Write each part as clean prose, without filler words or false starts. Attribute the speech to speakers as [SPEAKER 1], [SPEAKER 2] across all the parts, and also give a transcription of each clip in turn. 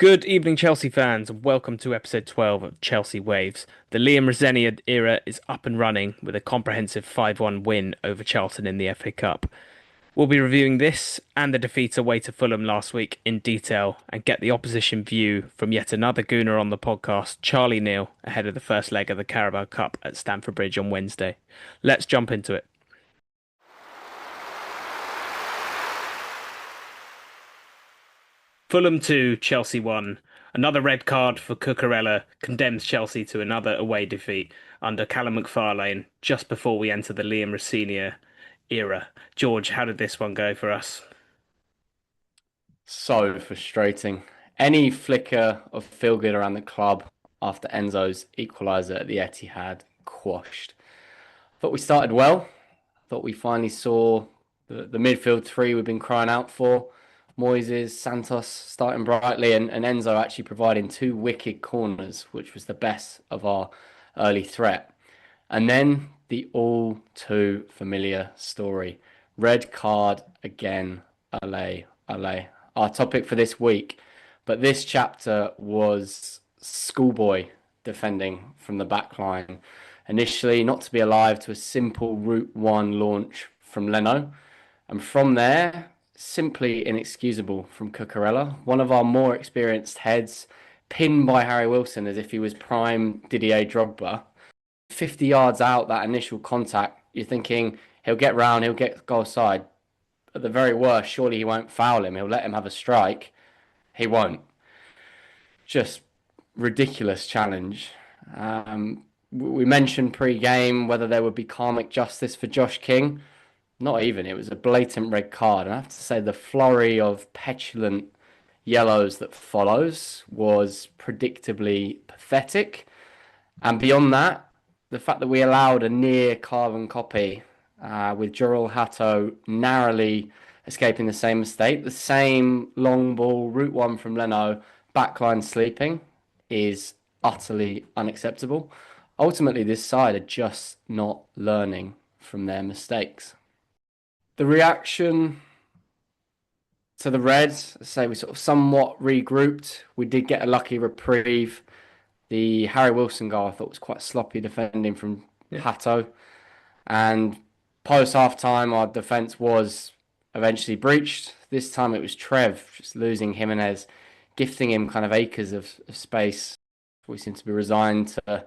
[SPEAKER 1] Good evening, Chelsea fans, and welcome to episode 12 of Chelsea Waves. The Liam Rosenior era is up and running with a comprehensive 5-1 win over Charlton in the FA Cup. We'll be reviewing this and the defeat away to Fulham last week in detail and get the opposition view from yet another Gooner on the podcast, Charlie Neill, ahead of the first leg of the Carabao Cup at Stamford Bridge on Wednesday. Let's jump into it. Fulham 2, Chelsea 1. Another red card for Cucurella condemns Chelsea to another away defeat under Callum McFarlane just before we enter the Liam Rosenior era. George, how did this one go for us?
[SPEAKER 2] So frustrating. Any flicker of feel good around the club after Enzo's equaliser at the Etihad quashed. Thought we started well. Thought we finally saw the midfield three we've been crying out for. Moises, Santos starting brightly, and Enzo actually providing two wicked corners, which was the best of our early threat. And then the all too familiar story. Red card again, Ole, Ole. Our topic for this week. But this chapter was schoolboy defending from the back line. Initially, not to be alive to a simple Route 1 launch from Leno. And from there, simply inexcusable from Cucurella. One of our more experienced heads, pinned by Harry Wilson as if he was prime Didier Drogba. 50 yards out, that initial contact, you're thinking he'll get round, he'll get goal side. At the very worst, surely he won't foul him. He'll let him have a strike. He won't. Just ridiculous challenge. We mentioned pre-game whether there would be karmic justice for Josh King. Not even. It was a blatant red card. And I have to say the flurry of petulant yellows that follows was predictably pathetic. And beyond that, the fact that we allowed a near carbon copy with Jurel Hatto narrowly escaping the same mistake, the same long ball, Route 1 from Leno, backline sleeping, is utterly unacceptable. Ultimately, this side are just not learning from their mistakes. The reaction to the Reds, say we sort of somewhat regrouped. We did get a lucky reprieve. The Harry Wilson goal I thought was quite sloppy defending from Hatto. And post half time, our defence was eventually breached. This time it was Trev just losing Jimenez, gifting him kind of acres of space. We seem to be resigned to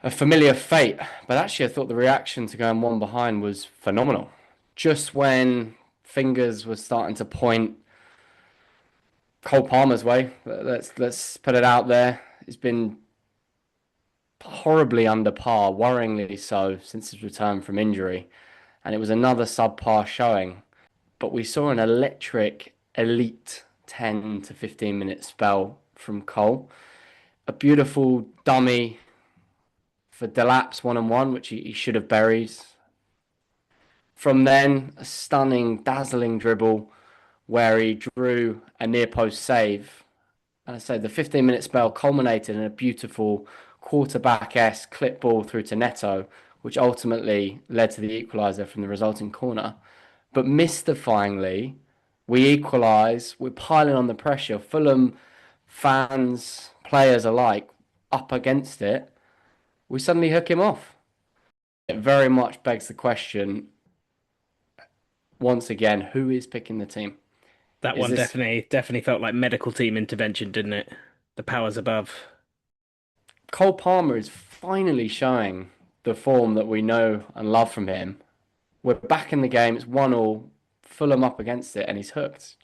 [SPEAKER 2] a familiar fate. But actually, I thought the reaction to going one behind was phenomenal. Just when fingers were starting to point Cole Palmer's way, let's put it out there. It's been horribly under par, worryingly so, since his return from injury. And it was another subpar showing. But we saw an electric, elite 10 to 15 minute spell from Cole. A beautiful dummy for Delap's 1-on-1, which he should have buried. From then, a stunning, dazzling dribble where he drew a near post save. And I say the 15-minute spell culminated in a beautiful quarterback-esque clip ball through to Neto, which ultimately led to the equaliser from the resulting corner. But mystifyingly, we equalise, we're piling on the pressure. Fulham fans, players alike, up against it. We suddenly hook him off. It very much begs the question, once again, who is picking the team?
[SPEAKER 1] That
[SPEAKER 2] Is
[SPEAKER 1] one
[SPEAKER 2] this
[SPEAKER 1] definitely felt like medical team intervention, didn't it? The powers above.
[SPEAKER 2] Cole Palmer is finally showing the form that we know and love from him. We're back in the game. It's 1-1. Fulham up against it, and he's hooked.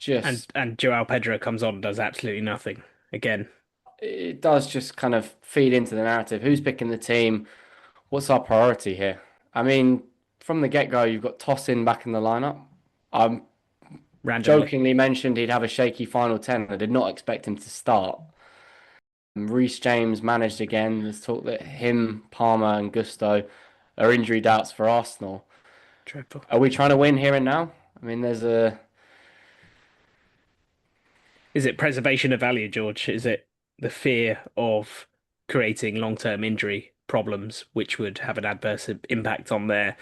[SPEAKER 1] And Joao Pedro comes on and does absolutely nothing again.
[SPEAKER 2] It does just kind of feed into the narrative. Who's picking the team? What's our priority here? I mean, from the get-go, you've got Tosin back in the lineup. I
[SPEAKER 1] Randomly.
[SPEAKER 2] jokingly mentioned he'd have a shaky final 10. I did not expect him to start. Reece James managed again. There's talk that him, Palmer, and Gusto are injury doubts for Arsenal.
[SPEAKER 1] Dreadful.
[SPEAKER 2] Are we trying to win here and now? I mean, there's a
[SPEAKER 1] Is it preservation of value, George? Is it the fear of creating long-term injury problems, which would have an adverse impact on their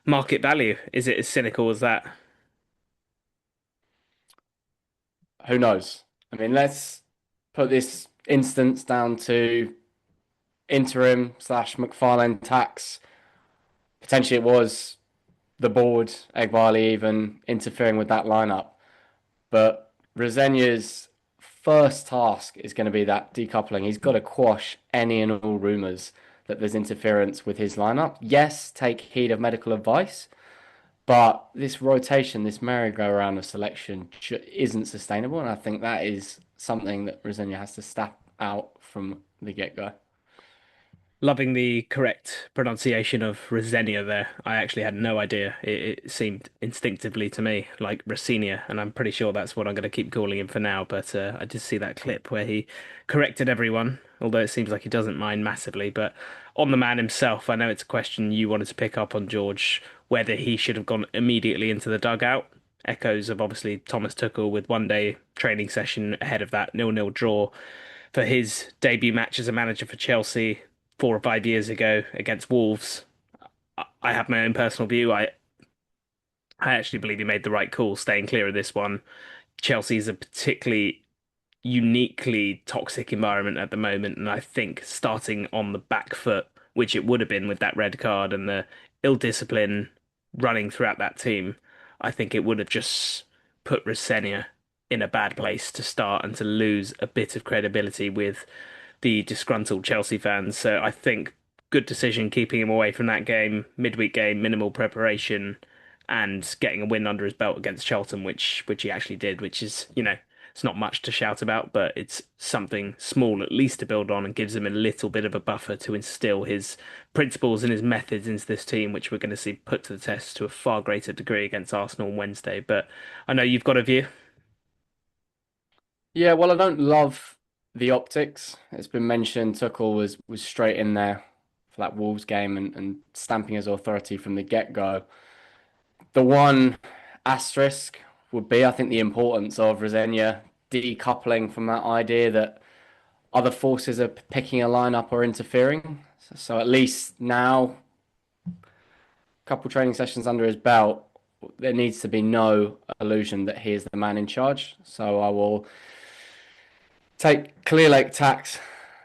[SPEAKER 1] market value? Is it as cynical as that?
[SPEAKER 2] who knows? I mean, let's put this instance down to interim slash McFarlane tax. Potentially it was the board, Egbali even interfering with that lineup. But Resenya's first task is going to be that decoupling. He's got to quash any and all rumours that there's interference with his lineup. Yes, take heed of medical advice, but this rotation, this merry-go-round of selection isn't sustainable. And I think that is something that Resenya has to stamp out from the get-go.
[SPEAKER 1] Loving the correct pronunciation of Rosenia there. I actually had no idea. It seemed instinctively to me like Rosenia, and I'm pretty sure that's what I'm going to keep calling him for now. But I did see that clip where he corrected everyone, although it seems like he doesn't mind massively. But on the man himself, I know it's a question you wanted to pick up on, George, whether he should have gone immediately into the dugout. Echoes of obviously Thomas Tuchel with one day training session ahead of that 0-0 draw for his debut match as a manager for Chelsea 4 or 5 years ago against Wolves. I have my own personal view. I actually believe he made the right call staying clear of this one. Chelsea is a particularly uniquely toxic environment at the moment, and I think starting on the back foot, which it would have been with that red card and the ill discipline running throughout that team, I think it would have just put Rosenia in a bad place to start and to lose a bit of credibility with the disgruntled Chelsea fans. So I think good decision keeping him away from that game, midweek game, minimal preparation, and getting a win under his belt against Charlton, which he actually did, which is, it's not much to shout about, but it's something small at least to build on and gives him a little bit of a buffer to instill his principles and his methods into this team, which we're going to see put to the test to a far greater degree against Arsenal on Wednesday. But I know you've got a view.
[SPEAKER 2] Yeah, well, I don't love the optics. It's been mentioned Tuchel was straight in there for that Wolves game and stamping his authority from the get-go. The one asterisk would be, I think, the importance of Rosenia decoupling from that idea that other forces are picking a lineup or interfering. So at least now, a couple training sessions under his belt, there needs to be no illusion that he is the man in charge. So I will take Clear Lake tax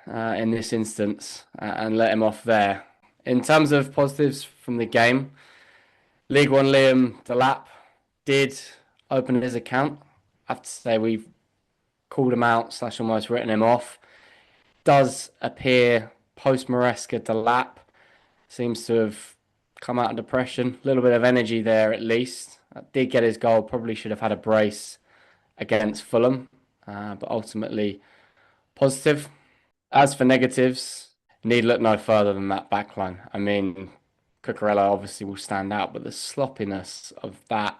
[SPEAKER 2] in this instance and let him off there. In terms of positives from the game, League One Liam Delap did open his account. I have to say we've called him out / almost written him off. Does appear post-Maresca Delap seems to have come out of depression. A little bit of energy there at least. Did get his goal. Probably should have had a brace against Fulham, but ultimately positive. As for negatives, need look no further than that backline. I mean, Cucurella obviously will stand out, but the sloppiness of that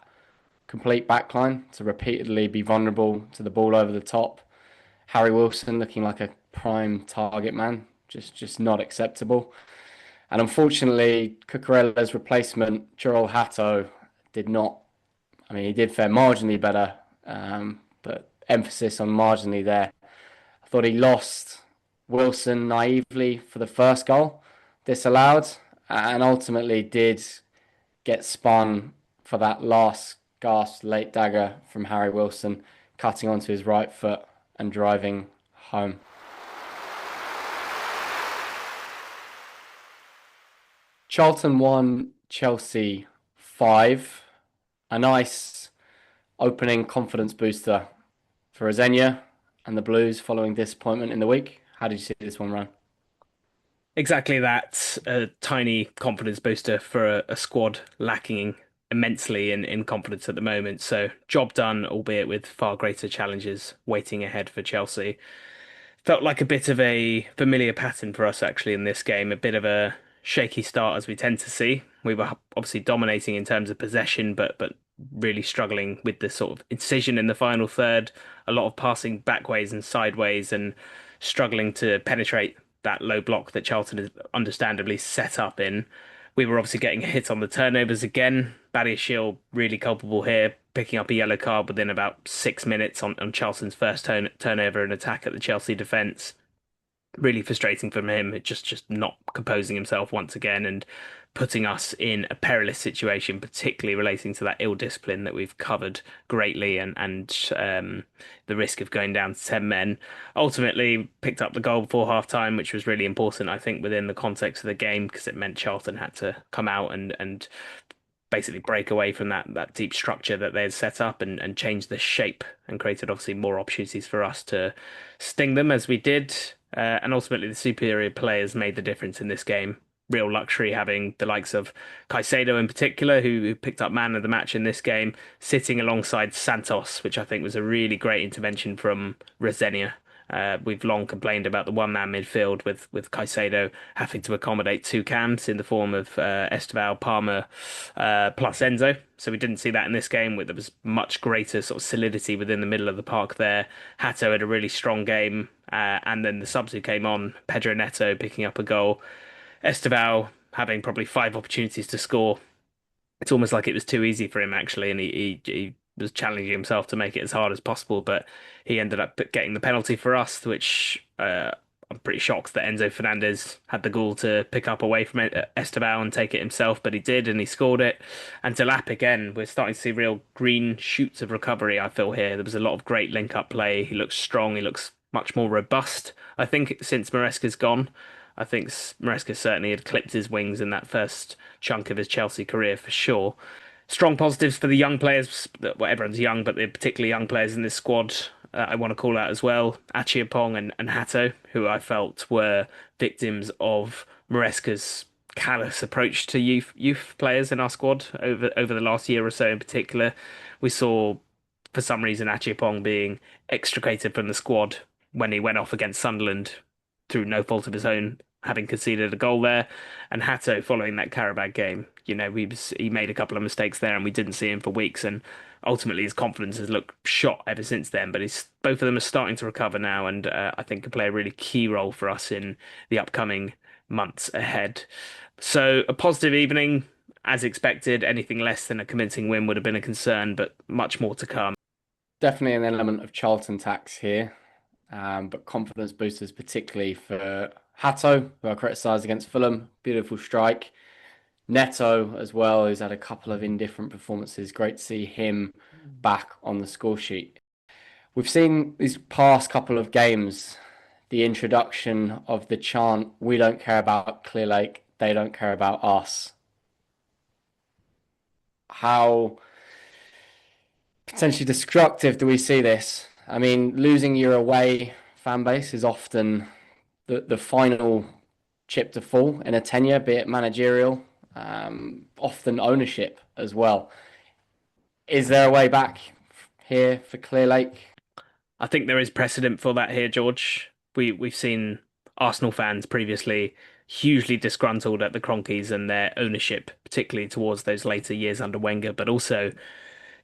[SPEAKER 2] complete backline to repeatedly be vulnerable to the ball over the top. Harry Wilson looking like a prime target man, just not acceptable. And unfortunately, Cucurella's replacement, Joel Hatto, did not. I mean, he did fare marginally better, but emphasis on marginally there. I thought he lost Wilson naively for the first goal, disallowed, and ultimately did get spun for that last gasp late dagger from Harry Wilson, cutting onto his right foot and driving home. Charlton 1, Chelsea 5. A nice opening confidence booster for Rosenia and the Blues following disappointment in the week. How did you see this one run?
[SPEAKER 1] Exactly that. A tiny confidence booster for a squad lacking immensely in confidence at the moment. So, job done, albeit with far greater challenges waiting ahead for Chelsea. Felt like a bit of a familiar pattern for us actually in this game, a bit of a shaky start as we tend to see. We were obviously dominating in terms of possession, but really struggling with the sort of incision in the final third, a lot of passing backways and sideways and struggling to penetrate that low block that Charlton is understandably set up in. We were obviously getting hit on the turnovers again. Badiashile really culpable here, picking up a yellow card within about 6 minutes on Charlton's first turnover and attack at the Chelsea defence. Really frustrating from him, just not composing himself once again and putting us in a perilous situation, particularly relating to that ill discipline that we've covered greatly and the risk of going down to 10 men. Ultimately, picked up the goal before half time, which was really important, I think, within the context of the game, because it meant Charlton had to come out and basically break away from that deep structure that they had set up and change the shape and created obviously more opportunities for us to sting them as we did. And ultimately, the superior players made the difference in this game. Real luxury having the likes of Caicedo in particular, who picked up man of the match in this game, sitting alongside Santos, which I think was a really great intervention from Rosenia. We've long complained about the one-man midfield with Caicedo having to accommodate two cams in the form of Esteval, Palmer, plus Enzo. So we didn't see that in this game. There was much greater sort of solidity within the middle of the park there. Hato had a really strong game, and then the subs who came on, Pedro Neto picking up a goal, Esteval having probably five opportunities to score. It's almost like it was too easy for him actually, and he was challenging himself to make it as hard as possible, but he ended up getting the penalty for us, which I'm pretty shocked that Enzo Fernandez had the gall to pick up away from Esteban and take it himself, but he did, and he scored it. And to lap again, we're starting to see real green shoots of recovery, I feel here. There was a lot of great link-up play. He looks strong. He looks much more robust, I think, since Maresca's gone. I think Maresca certainly had clipped his wings in that first chunk of his Chelsea career for sure. Strong positives for the young players. Well, everyone's young, but the particularly young players in this squad I want to call out as well. Achiapong and Hato, who I felt were victims of Maresca's callous approach to youth players in our squad over the last year or so in particular. We saw, for some reason, Achiapong being extricated from the squad when he went off against Sunderland through no fault of his own, having conceded a goal there, and Hato following that Carabao game. He made a couple of mistakes there, and we didn't see him for weeks. And ultimately, his confidence has looked shot ever since then. But both of them are starting to recover now, and I think can play a really key role for us in the upcoming months ahead. So a positive evening, as expected. Anything less than a convincing win would have been a concern, but much more to come.
[SPEAKER 2] Definitely an element of Charlton tax here, but confidence boosters, particularly for Hato, who I criticised against Fulham. Beautiful strike. Neto as well, who's had a couple of indifferent performances. Great to see him back on the score sheet. We've seen these past couple of games the introduction of the chant, "We don't care about Clearlake, they don't care about us." How potentially destructive do we see this? I mean, losing your away fan base is often the final chip to fall in a tenure, be it managerial, often ownership as well. Is there a way back here for Clearlake?
[SPEAKER 1] I think there is precedent for that here, George. We've seen Arsenal fans previously hugely disgruntled at the Cronkies and their ownership, particularly towards those later years under Wenger, but also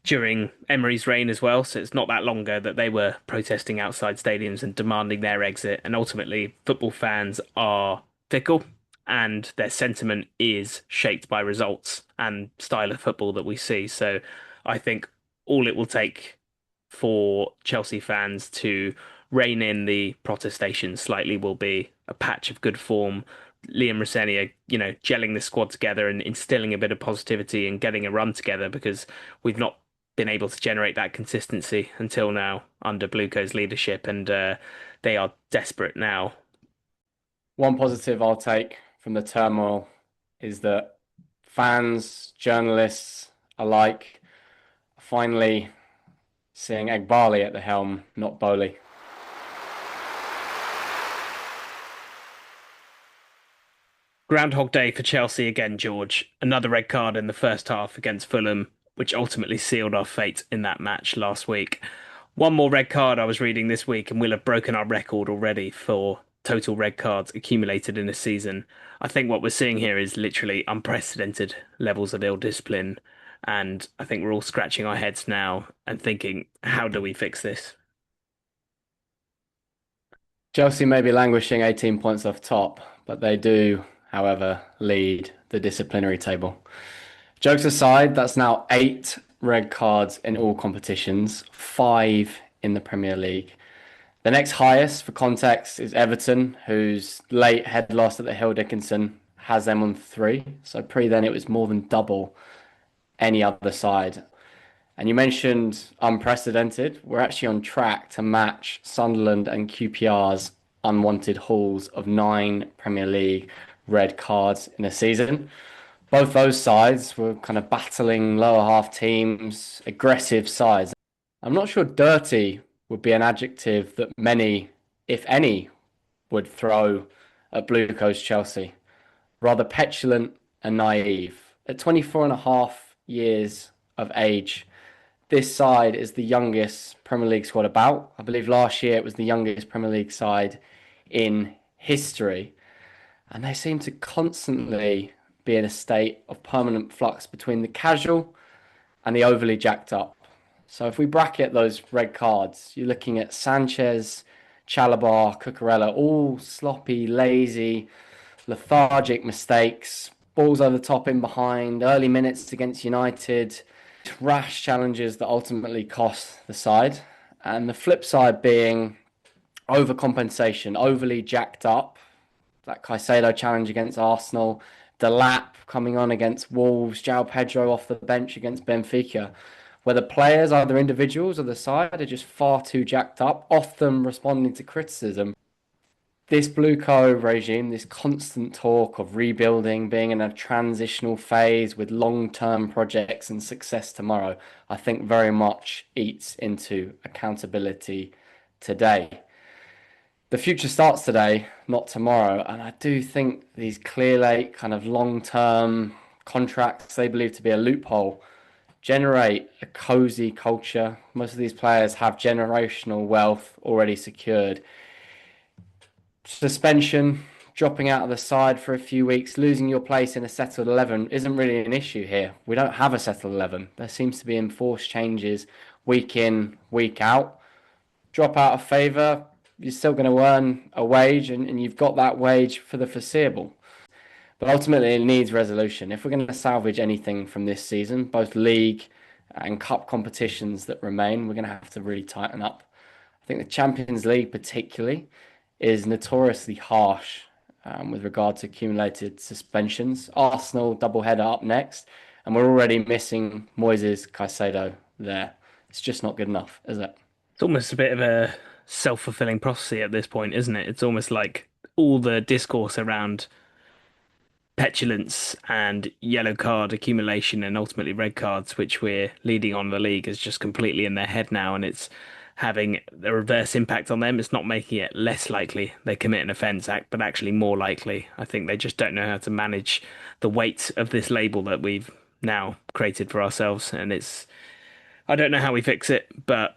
[SPEAKER 1] during Emery's reign as well. So it's not that long ago that they were protesting outside stadiums and demanding their exit. And ultimately, football fans are fickle and their sentiment is shaped by results and style of football that we see. So I think all it will take for Chelsea fans to rein in the protestation slightly will be a patch of good form. Liam Rosenior, gelling the squad together and instilling a bit of positivity and getting a run together because we've not been able to generate that consistency until now under Bluco's leadership, and they are desperate now.
[SPEAKER 2] One positive I'll take from the turmoil is that fans, journalists alike are finally seeing Egbali at the helm, not Bowley.
[SPEAKER 1] Groundhog Day for Chelsea again, George. Another red card in the first half against Fulham, which ultimately sealed our fate in that match last week. One more red card I was reading this week, and we'll have broken our record already for total red cards accumulated in a season. I think what we're seeing here is literally unprecedented levels of ill discipline, and I think we're all scratching our heads now and thinking, how do we fix this?
[SPEAKER 2] Chelsea may be languishing 18 points off top, but they do, however, lead the disciplinary table. Jokes aside, that's now 8 red cards in all competitions, 5 in the Premier League. The next highest, for context, is Everton, whose late head loss at the Hill Dickinson has them on 3. So pre then it was more than double any other side. And you mentioned unprecedented. We're actually on track to match Sunderland and QPR's unwanted hauls of 9 Premier League red cards in a season. Both those sides were kind of battling lower half teams, aggressive sides. I'm not sure dirty would be an adjective that many, if any, would throw at Blue Coast Chelsea. Rather petulant and naive. At 24 and a half years of age, this side is the youngest Premier League squad about. I believe last year it was the youngest Premier League side in history. And they seem to constantly be in a state of permanent flux between the casual and the overly jacked up. So if we bracket those red cards, you're looking at Sanchez, Chalobah, Cucurella, all sloppy, lazy, lethargic mistakes, balls over the top in behind, early minutes against United, rash challenges that ultimately cost the side. And the flip side being overcompensation, overly jacked up. That Caicedo challenge against Arsenal, Delap coming on against Wolves, João Pedro off the bench against Benfica, where the players, either individuals or the side, are just far too jacked up, often responding to criticism. This Blue Cove regime, this constant talk of rebuilding, being in a transitional phase with long-term projects and success tomorrow, I think very much eats into accountability today. The future starts today, not tomorrow, and I do think these Clearlake kind of long-term contracts they believe to be a loophole generate a cozy culture. Most of these players have generational wealth already secured. Suspension, dropping out of the side for a few weeks, losing your place in a settled 11 isn't really an issue here. We don't have a settled 11. There seems to be enforced changes week in, week out. Drop out of favour, you're still going to earn a wage and you've got that wage for the foreseeable. But ultimately, it needs resolution. If we're going to salvage anything from this season, both league and cup competitions that remain, we're going to have to really tighten up. I think the Champions League particularly is notoriously harsh with regard to accumulated suspensions. Arsenal double-header up next, and we're already missing Moises Caicedo there. It's just not good enough, is it?
[SPEAKER 1] It's almost a bit of a self-fulfilling prophecy at this point, isn't it? It's almost like all the discourse around petulance and yellow card accumulation and ultimately red cards, which we're leading on the league, is just completely in their head now, and it's having a reverse impact on them. It's not making it less likely they commit an offence, but actually more likely. I think they just don't know how to manage the weight of this label that we've now created for ourselves, and I don't know how we fix it, but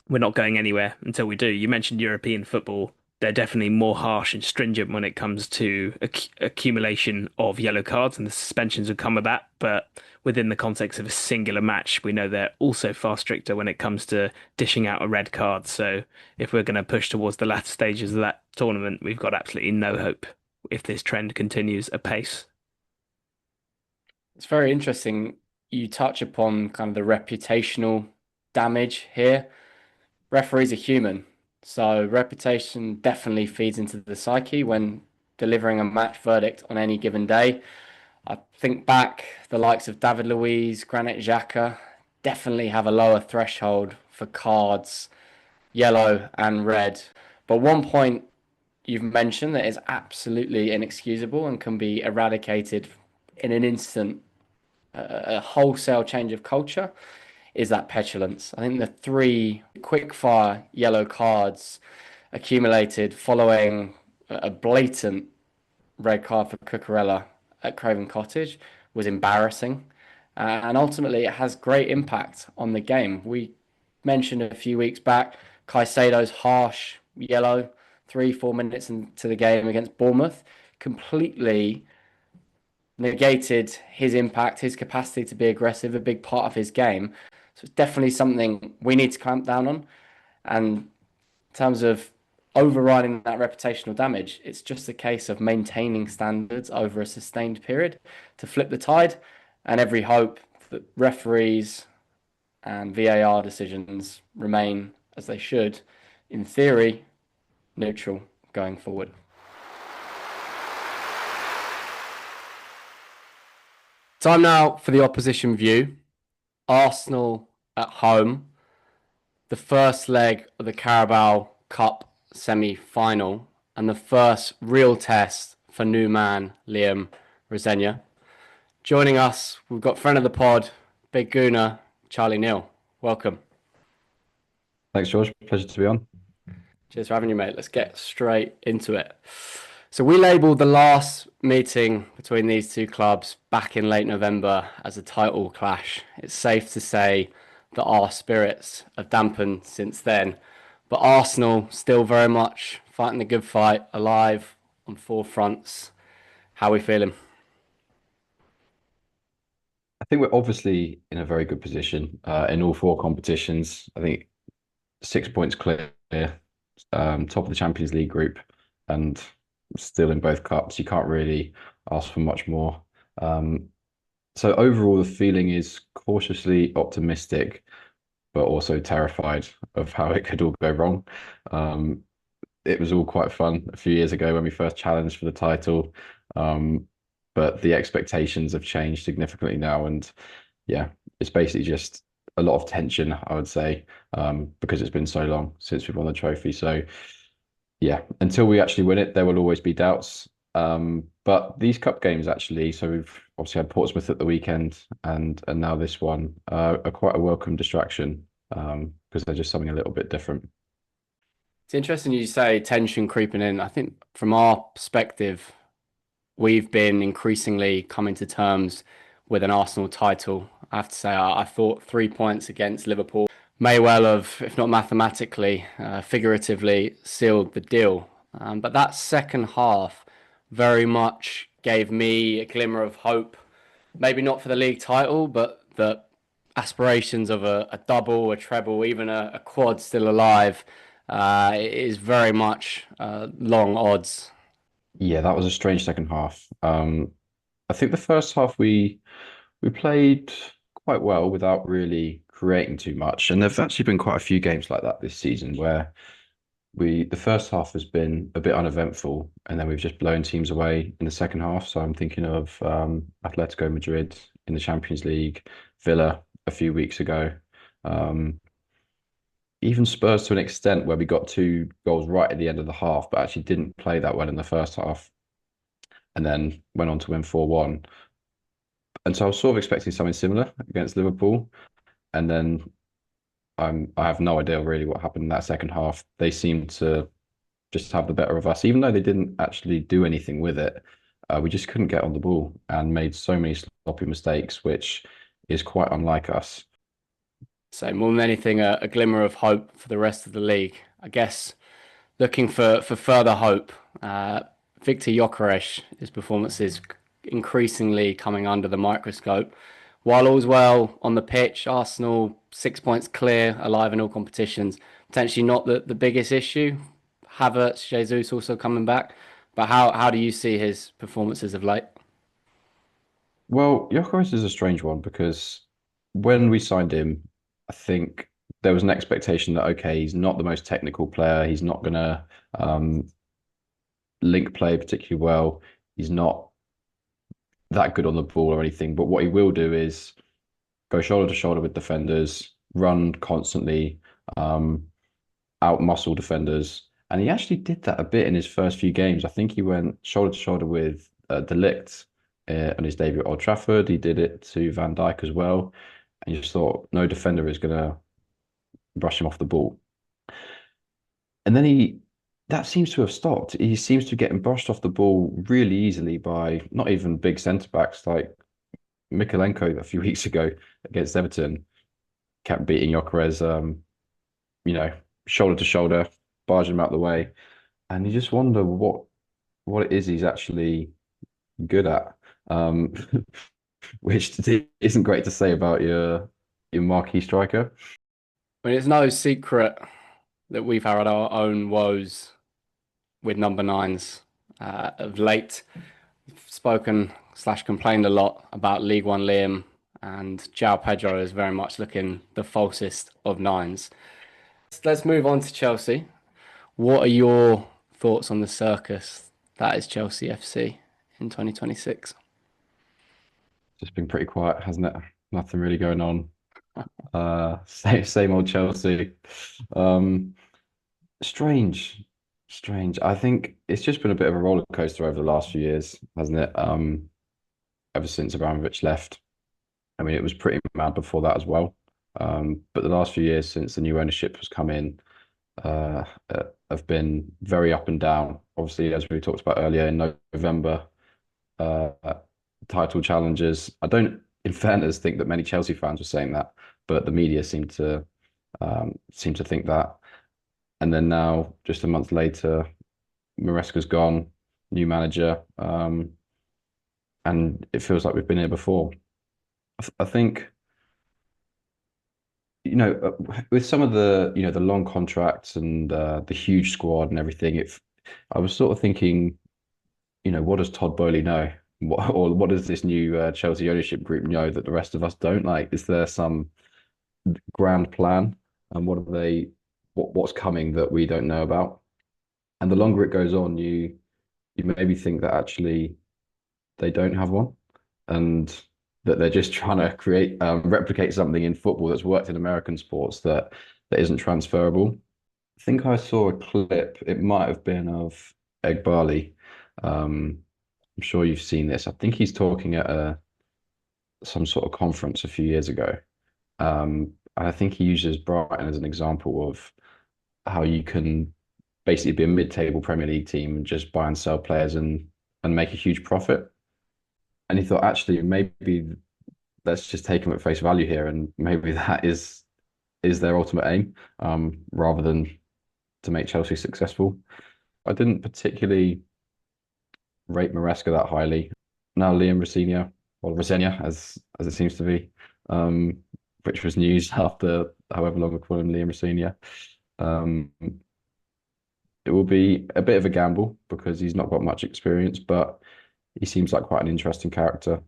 [SPEAKER 1] we're not going anywhere until we do. You mentioned European football. They're definitely more harsh and stringent when it comes to accumulation of yellow cards, and the suspensions would come with that. But within the context of a singular match, we know they're also far stricter when it comes to dishing out a red card. So if we're going to push towards the latter stages of that tournament, we've got absolutely no hope if this trend continues apace.
[SPEAKER 2] It's very interesting. You touch upon kind of the reputational damage here. Referees are human, so reputation definitely feeds into the psyche when delivering a match verdict on any given day. I think back, the likes of David Luiz, Granit Xhaka definitely have a lower threshold for cards, yellow and red. But one point you've mentioned that is absolutely inexcusable and can be eradicated in an instant, a wholesale change of culture, is that petulance. I think the 3 quick-fire yellow cards accumulated following a blatant red card for Cucurella at Craven Cottage was embarrassing. And ultimately, it has great impact on the game. We mentioned a few weeks back Caicedo's harsh yellow 3-4 minutes into the game against Bournemouth completely negated his impact, his capacity to be aggressive, a big part of his game. So it's definitely something we need to clamp down on. And in terms of overriding that reputational damage, it's just a case of maintaining standards over a sustained period to flip the tide, and every hope that referees and VAR decisions remain as they should, in theory, neutral going forward. Time now for the opposition view. Arsenal at home, the first leg of the Carabao Cup semi-final, and the first real test for new man Liam Rosenior. Joining us, we've got friend of the pod, big Gooner, Charlie Neill. Welcome.
[SPEAKER 3] Thanks, George. Pleasure to be on.
[SPEAKER 2] Cheers for having you, mate. Let's get straight into it. So we labelled the last meeting between these two clubs back in late November as a title clash. It's safe to say that our spirits have dampened since then, but Arsenal still very much fighting the good fight, alive on four fronts. How are we feeling?
[SPEAKER 3] I think we're obviously in a very good position in all four competitions. I think 6 points clear, top of the Champions League group, and still in both cups. You can't really ask for much more. So overall, the feeling is cautiously optimistic, but also terrified of how it could all go wrong. It was all quite fun a few years ago when we first challenged for the title. But the expectations have changed significantly now. And yeah, it's basically just a lot of tension, I would say, because it's been so long since we've won the trophy. So yeah, until we actually win it, there will always be doubts. But these cup games actually, so we've obviously had Portsmouth at the weekend and now this one, are quite a welcome distraction because they're just something a little bit different.
[SPEAKER 2] It's interesting you say tension creeping in. I think from our perspective, we've been increasingly coming to terms with an Arsenal title. I have to say, I thought 3 points against Liverpool may well have, if not mathematically, figuratively sealed the deal. But that second half very much gave me a glimmer of hope. Maybe not for the league title, but the aspirations of a double, a treble, even a quad still alive is very much long odds.
[SPEAKER 3] Yeah, that was a strange second half. I think the first half we played quite well without really creating too much. And there've actually been quite a few games like that this season where the first half has been a bit uneventful and then we've just blown teams away in the second half. So I'm thinking of Atletico Madrid in the Champions League, Villa a few weeks ago. Even Spurs to an extent where we got 2 goals right at the end of the half, but actually didn't play that well in the first half and then went on to win 4-1. And so I was sort of expecting something similar against Liverpool. And then I have no idea really what happened in that second half. They seemed to just have the better of us, even though they didn't actually do anything with it. We just couldn't get on the ball and made so many sloppy mistakes, which is quite unlike us.
[SPEAKER 2] So more than anything, a glimmer of hope for the rest of the league. I guess looking for further hope, Victor Gyökeres, his performance is increasingly coming under the microscope. While all's well on the pitch, Arsenal 6 points clear, alive in all competitions. Potentially not the biggest issue. Havertz, Jesus also coming back. But how do you see his performances of late?
[SPEAKER 3] Well, Gyökeres is a strange one because when we signed him, I think there was an expectation that, okay, he's not the most technical player. He's not going to link play particularly well. He's not that good on the ball or anything. But what he will do is go shoulder to shoulder with defenders, run constantly, out muscle defenders. And he actually did that a bit in his first few games. I think he went shoulder to shoulder with De Ligt on his debut at Old Trafford. He did it to Van Dijk as well. And you just thought no defender is going to brush him off the ball. And then that seems to have stopped. He seems to be getting brushed off the ball really easily by not even big centre backs like Mikalenko a few weeks ago against Everton. Kept beating Gyökeres, shoulder to shoulder, barging him out the way. And you just wonder what it is he's actually good at. Which isn't great to say about your marquee striker.
[SPEAKER 2] I mean, it's no secret that we've had our own woes with number nines of late. We've spoken/complained a lot about League One Liam, and João Pedro is very much looking the falsest of nines. Let's move on to Chelsea. What are your thoughts on the circus that is Chelsea FC in 2026?
[SPEAKER 3] Just been pretty quiet, hasn't it? Nothing really going on. Same old Chelsea. Um, strange, strange. I think it's just been a bit of a roller coaster over the last few years, hasn't it? Ever since Abramovich left. I mean, it was pretty mad before that as well. But the last few years since the new ownership has come in, have been very up and down. Obviously, as we talked about earlier in November, uh, title challenges. I don't, in fairness, think that many Chelsea fans were saying that, but the media seem to think that. And then now, just a month later, Maresca's gone, new manager, and it feels like we've been here before. I think, with some of the, the long contracts and the huge squad and everything, I was sort of thinking, what does Todd Boehly know? Or what does this new Chelsea ownership group know that the rest of us don't? Like, is there some grand plan? And what's coming that we don't know about? And the longer it goes on, you maybe think that actually they don't have one, and that they're just trying to replicate something in football that's worked in American sports that isn't transferable. I think I saw a clip. It might have been of Egg Barley. I'm sure you've seen this. I think he's talking at some sort of conference a few years ago. I think he uses Brighton as an example of how you can basically be a mid-table Premier League team and just buy and sell players and make a huge profit. And he thought, actually, maybe let's just take them at face value here, and maybe that is their ultimate aim, rather than to make Chelsea successful. I didn't particularly rate Maresca that highly. Now Liam Rosenior, or Rosenior as it seems to be, which was news after however long we call him Liam Rosenior. Um, it will be a bit of a gamble because he's not got much experience, but he seems like quite an interesting character.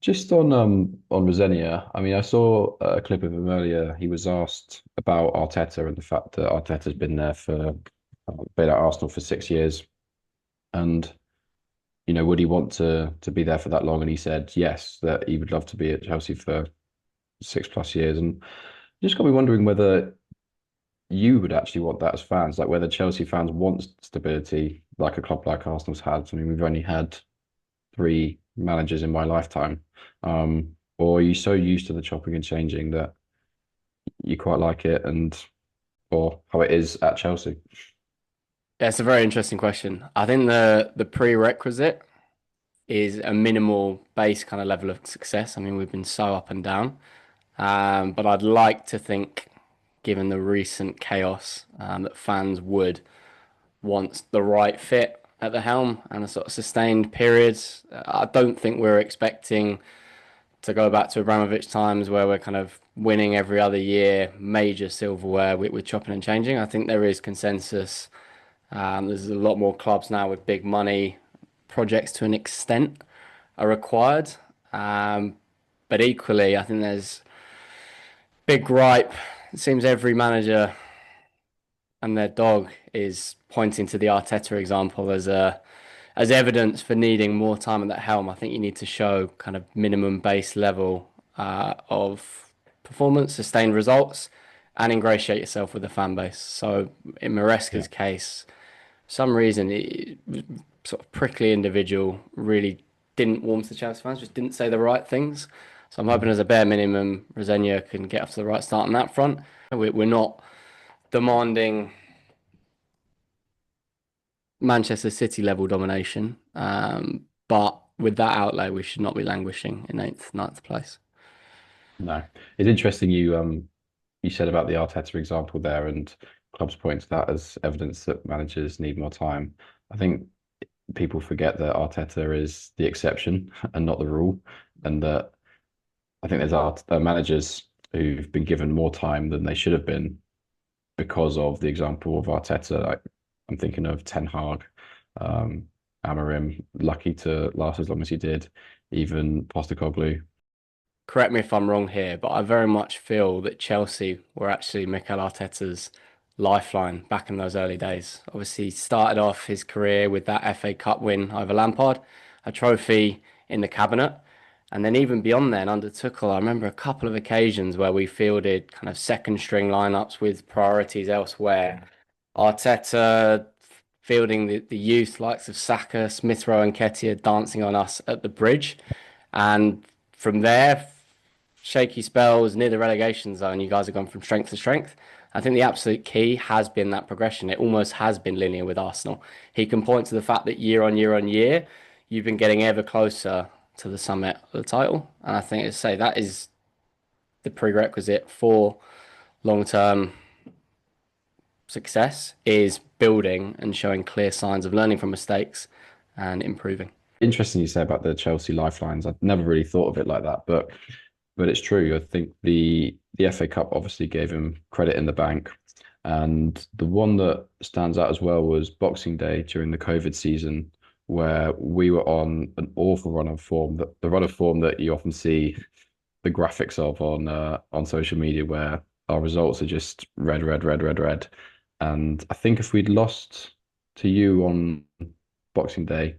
[SPEAKER 3] Just on Rosenior, I mean, I saw a clip of him earlier. He was asked about Arteta and the fact that Arteta's been there been at Arsenal for 6 years, and would he want to be there for that long? And he said yes, that he would love to be at Chelsea for 6+ years. And just got me wondering whether you would actually want that as fans, like whether Chelsea fans want stability like a club like Arsenal's had. I mean, we've only had three managers in my lifetime. Or are you so used to the chopping and changing that you quite like it, or how it is at Chelsea?
[SPEAKER 2] Yeah, it's a very interesting question. I think the prerequisite is a minimal base kind of level of success. I mean, we've been so up and down, but I'd like to think, given the recent chaos, that fans would want the right fit at the helm and a sort of sustained period. I don't think we're expecting to go back to Abramovich times where we're kind of winning every other year, major silverware with chopping and changing. I think there is consensus. There's a lot more clubs now with big money. Projects to an extent are required. But equally, I think there's big gripe. It seems every manager and their dog is pointing to the Arteta example as evidence for needing more time at that helm. I think you need to show kind of minimum base level of performance, sustained results, and ingratiate yourself with the fan base. So in
[SPEAKER 3] Yeah.
[SPEAKER 2] Maresca's case, for some reason, it was sort of prickly individual, really didn't warm to the Chelsea fans, just didn't say the right things. So I'm hoping
[SPEAKER 3] Mhm.
[SPEAKER 2] as a bare minimum, Rosenior can get off to the right start on that front. We're not demanding Manchester City level domination. But with that outlay, we should not be languishing in eighth, ninth place.
[SPEAKER 3] No, it's interesting you said about the Arteta example there, and clubs point to that as evidence that managers need more time. I think people forget that Arteta is the exception and not the rule, and that I think there's managers who've been given more time than they should have been because of the example of Arteta. Like, I'm thinking of Ten Hag, um, Amarim, lucky to last as long as he did, even Postecoglou.
[SPEAKER 2] Correct me if I'm wrong here, but I very much feel that Chelsea were actually Mikel Arteta's lifeline back in those early days. Obviously, he started off his career with that FA Cup win over Lampard, a trophy in the cabinet. And then even beyond then, under Tuchel, I remember a couple of occasions where we fielded kind of second string lineups with priorities elsewhere. Arteta fielding the youth likes of Saka, Smith Rowe, and Nketiah dancing on us at the bridge. And from there, shaky spells near the relegation zone, you guys have gone from strength to strength. I think the absolute key has been that progression. It almost has been linear with Arsenal. He can point to the fact that year on year on year, you've been getting ever closer to the summit of the title. And I think to say that is the prerequisite for long-term success is building and showing clear signs of learning from mistakes and improving.
[SPEAKER 3] Interesting you say about the Chelsea lifelines. I'd never really thought of it like that, but it's true. I think the FA Cup obviously gave him credit in the bank. And the one that stands out as well was Boxing Day during the COVID season, where we were on an awful run of form, the run of form that you often see the graphics of on social media, where our results are just red, red, red, red, red. And I think if we'd lost to you on Boxing Day,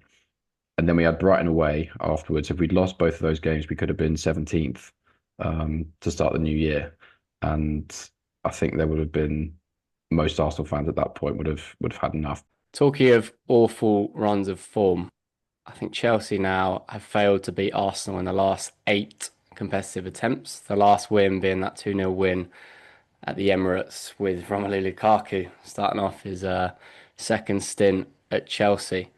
[SPEAKER 3] and then we had Brighton away afterwards, if we'd lost both of those games, we could have been 17th to start the new year. And I think there would have been most Arsenal fans at that point would have had enough.
[SPEAKER 2] Talking of awful runs of form, I think Chelsea now have failed to beat Arsenal in the last 8 competitive attempts. The last win being that 2-0 win at the Emirates with Romelu Lukaku starting off his second stint at Chelsea.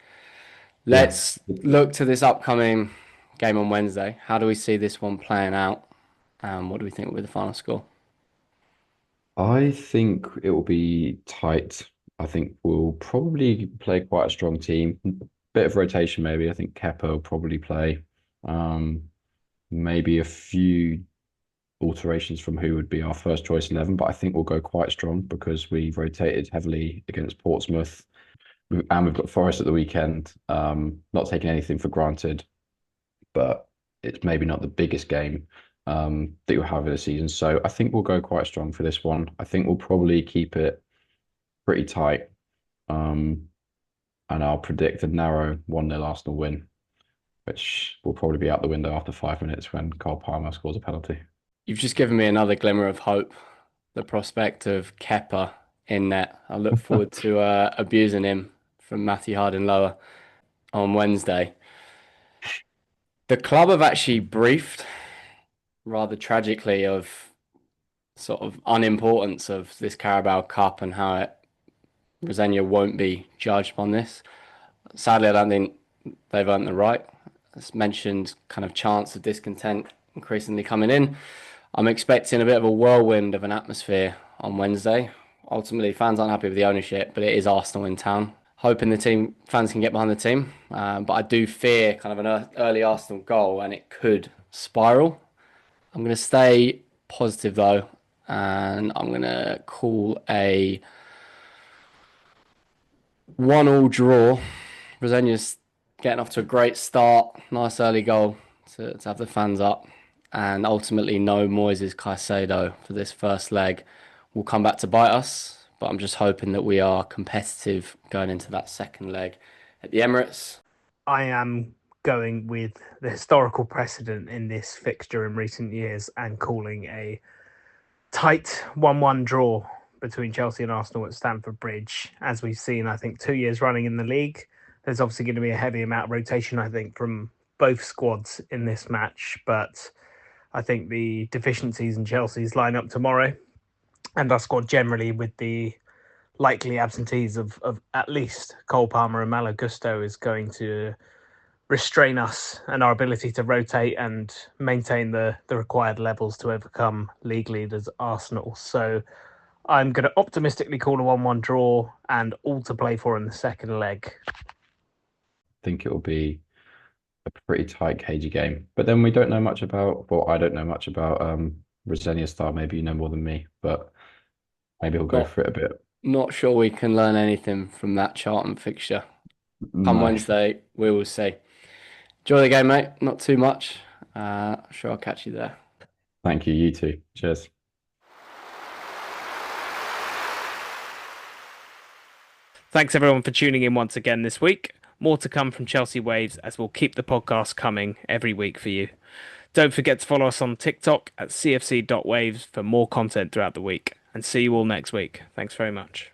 [SPEAKER 3] Yeah.
[SPEAKER 2] Let's look to this upcoming game on Wednesday. How do we see this one playing out? What do we think will be the final score?
[SPEAKER 3] I think it will be tight. I think we'll probably play quite a strong team. Bit of rotation, maybe. I think Kepa will probably play. Um, Maybe a few alterations from who would be our first choice 11, but I think we'll go quite strong because we've rotated heavily against Portsmouth and we've got Forest at the weekend. Not taking anything for granted, but it's maybe not the biggest game that you'll have in a season. So I think we'll go quite strong for this one. I think we'll probably keep it pretty tight. And I'll predict a narrow 1-0 Arsenal win, which will probably be out the window after 5 minutes when Cole Palmer scores a penalty.
[SPEAKER 2] You've just given me another glimmer of hope. The prospect of Kepa in net. I look forward to abusing him from Matthew Harding Lower on Wednesday. The club have actually briefed rather tragically of sort of unimportance of this Carabao Cup and how Rosenia won't be judged on this. Sadly, I don't think they've earned the right. As mentioned, kind of chance of discontent increasingly coming in. I'm expecting a bit of a whirlwind of an atmosphere on Wednesday. Ultimately, fans aren't happy with the ownership, but it is Arsenal in town. Hoping the fans can get behind the team. But I do fear kind of an early Arsenal goal and it could spiral. I'm going to stay positive though, and I'm going to call a 1-1 draw. Rosenia's getting off to a great start. Nice early goal to have the fans up. And ultimately, no Moises Caicedo for this first leg will come back to bite us. But I'm just hoping that we are competitive going into that second leg at the Emirates.
[SPEAKER 1] I am going with the historical precedent in this fixture in recent years and calling a tight 1-1 draw between Chelsea and Arsenal at Stamford Bridge. As we've seen, I think 2 years running in the league, there's obviously going to be a heavy amount of rotation, I think, from both squads in this match. But I think the deficiencies in Chelsea's lineup tomorrow and our squad generally, with the likely absentees of at least Cole Palmer and Malo Gusto, is going to restrain us and our ability to rotate and maintain the required levels to overcome league leaders Arsenal. So I'm going to optimistically call a 1-1 draw and all to play for in the second leg.
[SPEAKER 3] I think it will be a pretty tight, cagey game. But then we don't know much about, well, I don't know much about Rosenia's style. Maybe you know more than me, but maybe he'll go for it a bit.
[SPEAKER 2] Not sure we can learn anything from that Charlton fixture. Come Wednesday, we will see. Enjoy the game, mate. Not too much. Sure, I'll catch you there.
[SPEAKER 3] Thank you. You too. Cheers.
[SPEAKER 1] Thanks everyone for tuning in once again this week. More to come from Chelsea Waves as we'll keep the podcast coming every week for you. Don't forget to follow us on TikTok at cfc.waves for more content throughout the week. And see you all next week. Thanks very much.